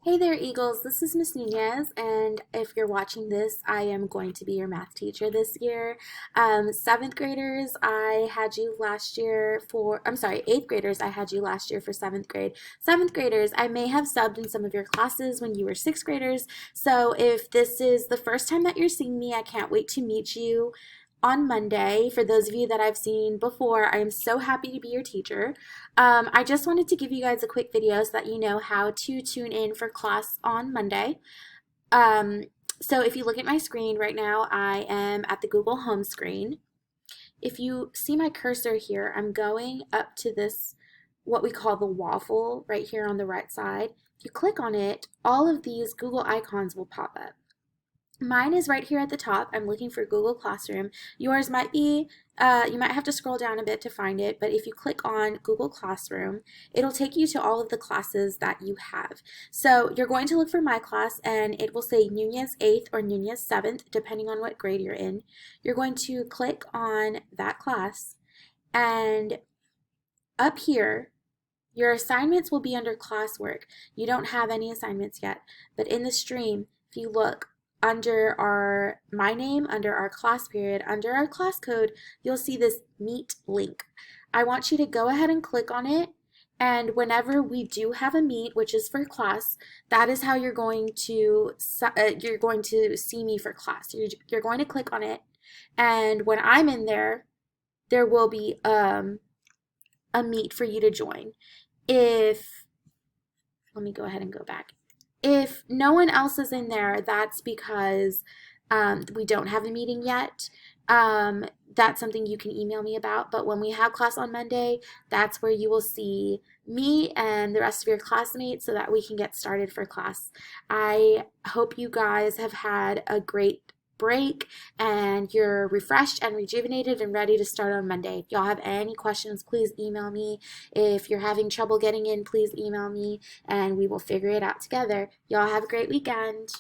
Hey there, Eagles. This is Miss Nunez, and if you're watching this, I am going to be your math teacher this year. Seventh graders, I had you last year for, I'm sorry, eighth graders, I had you last year for seventh grade. Seventh graders, I may have subbed in some of your classes when you were sixth graders, so if this is the first time that you're seeing me, I can't wait to meet you on Monday. For those of you that I've seen before, I am so happy to be your teacher. I just wanted to give you guys a quick video so that you know how to tune in for class on Monday. Um, so if you look at my screen right now, I am at the Google Home screen. If you see my cursor here, I'm going up to this, what we call the waffle right here on the right side. If you click on it, all of these Google icons will pop up. Mine is right here at the top. I'm looking for Google Classroom. Yours might be, you might have to scroll down a bit to find it, but if you click on Google Classroom, it'll take you to all of the classes that you have. So you're going to look for my class, and it will say Nunez 8th or Nunez 7th, depending on what grade you're in. You're going to click on that class, and up here, your assignments will be under classwork. You don't have any assignments yet, but in the stream, if you look under my name, under our class period, under our class code, you'll see this Meet link. I want you to go ahead and click on it, and whenever we do have a meet, which is for class, that is how you're going to see me for class. You're going to click on it, and when I'm in there, there will be a meet for you to join. Let me go ahead and go back. If no one else is in there, that's because we don't have a meeting yet. That's something you can email me about. But when we have class on Monday, that's where you will see me and the rest of your classmates so that we can get started for class. I hope you guys have had a great break and you're refreshed and rejuvenated and ready to start on Monday. If y'all have any questions, please email me. If you're having trouble getting in, please email me and we will figure it out together. Y'all have a great weekend.